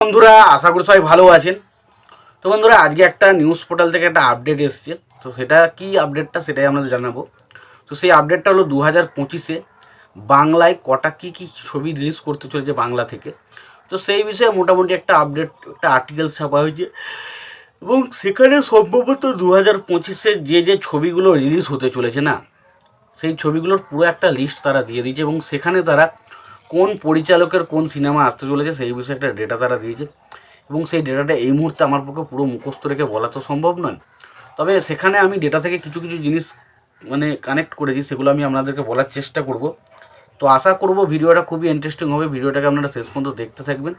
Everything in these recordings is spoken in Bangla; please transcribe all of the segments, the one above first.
বন্ধুরা, আশা করি সবাই ভালো আছেন। তো বন্ধুরা, আজকে একটা নিউজ পোর্টাল থেকে একটা আপডেট এসেছে। তো সেটা কি আপডেটটা সেটাই আপনাদের জানাবো। তো সেই আপডেটটা হলো 2025-এ বাংলায় কটা কি ছবি রিলিজ করতে চলেছে বাংলা থেকে। তো সেই বিষয়ে মোটামুটি একটা আপডেট, একটা আর্টিকেল ছাপা হয়েছে এবং সেখানে সম্ভবত 2025-এ যে ছবিগুলো রিলিজ হতে চলেছে না, সেই ছবিগুলোর পুরো একটা লিস্ট তারা দিয়ে দিয়েছে এবং সেখানে তারা কোন পরিচালকের কোন সিনেমা আসতে চলেছে সেই বিষয়ে একটা ডেটা তারা দিয়েছে। এবং সেই ডেটাটা এই মুহূর্তে আমার পক্ষে পুরো মুখস্থ রেখে বলা তো সম্ভব নয়, তবে সেখানে আমি ডেটা থেকে কিছু জিনিস কানেক্ট করেছি, সেগুলো আমি আপনাদেরকে বলার চেষ্টা করব। তো আশা করব ভিডিওটা খুবই ইন্টারেস্টিং হবে, ভিডিওটাকে আপনারা শেষ পর্যন্ত দেখতে থাকবেন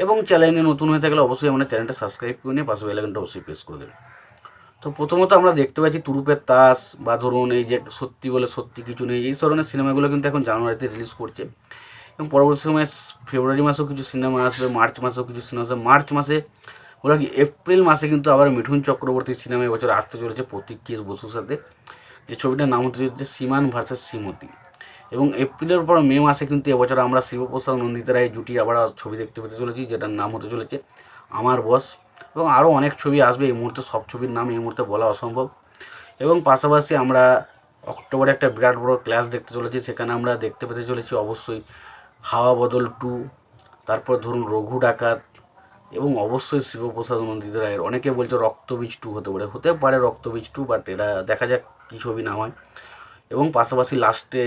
এবং চ্যানেলে নতুন হয়ে থাকলে অবশ্যই আমাদের চ্যানেলটা সাবস্ক্রাইব করে নিয়ে পাশে বেল আইকনটা অবশ্যই প্রেস করে দেবেন। তো প্রথমত আমরা দেখতে পাচ্ছি তুরুপের তাস বা ধরুন এই যে সত্যি বলে সত্যি কিছু নেই, এই ধরনের সিনেমাগুলো কিন্তু এখন জানুয়ারিতে রিলিজ করছে এবং পরবর্তী সময়ে ফেব্রুয়ারি মাসেও কিছু সিনেমা আসবে, মার্চ মাসেও কিছু সিনেমা আসবে। মার্চ মাসে বলা কি এপ্রিল মাসে কিন্তু আবার মিঠুন চক্রবর্তীর সিনেমা এবছর আসতে চলেছে প্রতীক কেস বসুর সাথে, যে ছবিটার নাম হতে চলেছে সীমান ভার্সেস শ্রীমতী। এবং এপ্রিলের পর মে মাসে কিন্তু এবছর আমরা শিবপ্রসাদ নন্দিতা রায় জুটি আবার ছবি দেখতে পেতে চলেছি, যেটার নাম হতে চলেছে আমার বস। এবং আরও অনেক ছবি আসবে, এই মুহূর্তে সব ছবির নাম এই মুহূর্তে বলা অসম্ভব। এবং পাশাপাশি আমরা অক্টোবরে একটা বিরাট বড় ক্লাস দেখতে চলেছি, সেখানে আমরা দেখতে পেতে চলেছি অবশ্যই হাওয়া বদল 2, তারপর ধরুন রঘু ডাকাত এবং অবশ্যই শিবপ্রসাদ নন্দিতা রায়ের অনেকে বলছে রক্তবীজ 2 হতে পারে রক্তবীজ 2, বাট এটা দেখা যাক কী ছবি না হয়। এবং পাশাপাশি লাস্টে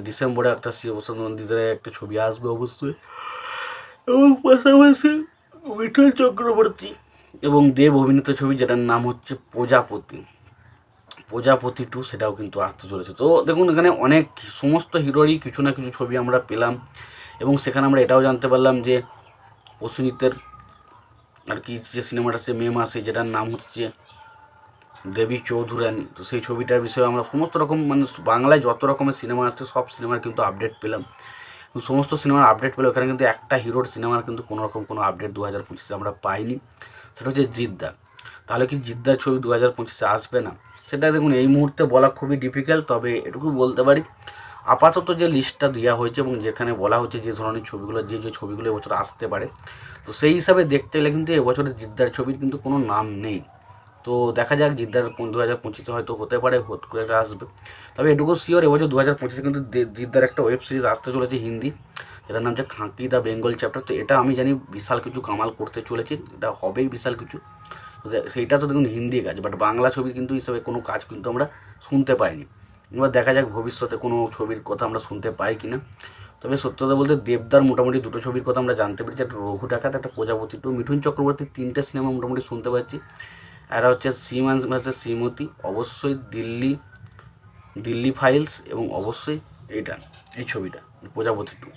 ডিসেম্বরে একটা শিবপ্রসাদ নন্দিতা রায়ের একটা ছবি আসবে অবশ্যই। এবং পাশাপাশি মিঠুন চক্রবর্তী এবং দেব অভিনীত ছবি, যেটার নাম হচ্ছে প্রজাপতি 2, সেটাও কিন্তু আসতে চলেছে। তো দেখুন, এখানে অনেক সমস্ত হিরোরই কিছু না কিছু ছবি আমরা পেলাম এবং সেখানে আমরা এটাও জানতে পারলাম যে প্রসেনজিতের আর কি যে সিনেমাটা সে মে মাসে, যেটার নাম হচ্ছে দেবী চৌধুরানী। তো সেই ছবিটার বিষয়ে আমরা সমস্ত রকম বাংলায় যত রকমের সিনেমা আসছে সব সিনেমার কিন্তু আপডেট পেলাম। সমস্ত সিনেমার আপডেট পেলে ওখানে কিন্তু একটা হিরোর সিনেমার কিন্তু কোনো রকম কোনো আপডেট 2025-এ আমরা পাইনি, সেটা হচ্ছে জিদ্দা। তাহলে কি জিদ্দার ছবি 2025-এ আসবে না, সেটা দেখুন এই মুহূর্তে বলা খুবই ডিফিকাল্ট। তবে এটুকু বলতে পারি, আপাতত যে লিস্টটা দেওয়া হয়েছে এবং যেখানে বলা হচ্ছে যে ধরনের ছবিগুলো যে ছবিগুলো এবছর আসতে পারে, তো সেই হিসাবে দেখতে গেলে কিন্তু এবছরের জিদ্দার ছবির কিন্তু কোনো নাম নেই। তো দেখা যাক, জিদ্দার 2025-এ হয়তো হতে পারে, হট করে আসবে। তবে এটুকু শিওর, এবছর 2025-এ কিন্তু জিদ্দার একটা ওয়েব সিরিজ আসতে চলেছে হিন্দি, যেটার নাম হচ্ছে খাঁকি দ্য বেঙ্গল চ্যাপ্টার। তো এটা আমি জানি বিশাল কিছু কামাল করতে চলেছে, এটা হবেই বিশাল কিছু। তো সেইটা তো দেখুন হিন্দি কাজ, বাট বাংলা ছবি কিন্তু হিসাবে কোনো কাজ কিন্তু আমরা শুনতে পাইনি। এবার দেখা যাক ভবিষ্যতে কোনো ছবির কথা আমরা শুনতে পাই কিনা। তবে সত্যতা বলতে দেবদার মোটামুটি 2টো ছবির কথা আমরা জানতে পেরেছি, একটা রঘু ডাকাত, একটা প্রজাপতি 2। মিঠুন চক্রবর্তীর 3টে সিনেমা মোটামুটি শুনতে পাচ্ছি। এরা হচ্ছে সীমান ভার্সেস শ্রীমতী, অবশ্যই দিল্লি ফাইলস এবং অবশ্যই এই ছবিটা প্রজাপতি 2।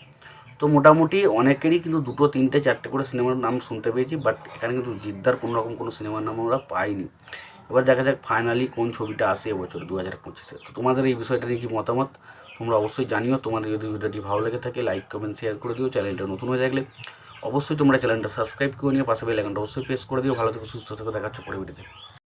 তো মোটামুটি অনেকেরই কিন্তু 2, 3, 4টে করে সিনেমার নাম শুনতে পেয়েছি, বাট এখানে কিন্তু জিদ্দার কোনো রকম কোনো সিনেমার নাম আমরা পাইনি। এবার দেখা যাক ফাইনালি কোন ছবিটা আসে এবছর 2025-এ। তো তোমাদের এই বিষয়টা নিয়ে কি মতামত তোমরা অবশ্যই জানিও। তোমাদের যদি ভিডিওটি ভালো লেগে থাকে লাইক কমেন্ট শেয়ার করে দিও। চ্যানেলটা নতুন হয়ে থাকলে অবশ্যই তোমরা চ্যানেলটা সাবস্ক্রাইব করে নিয়ে পাশে বেল আইকনটা অবশ্যই প্রেস করে দিও। ভালো থেকো, সুস্থ থেকো, দেখা হচ্ছে পরের ভিডিওতে।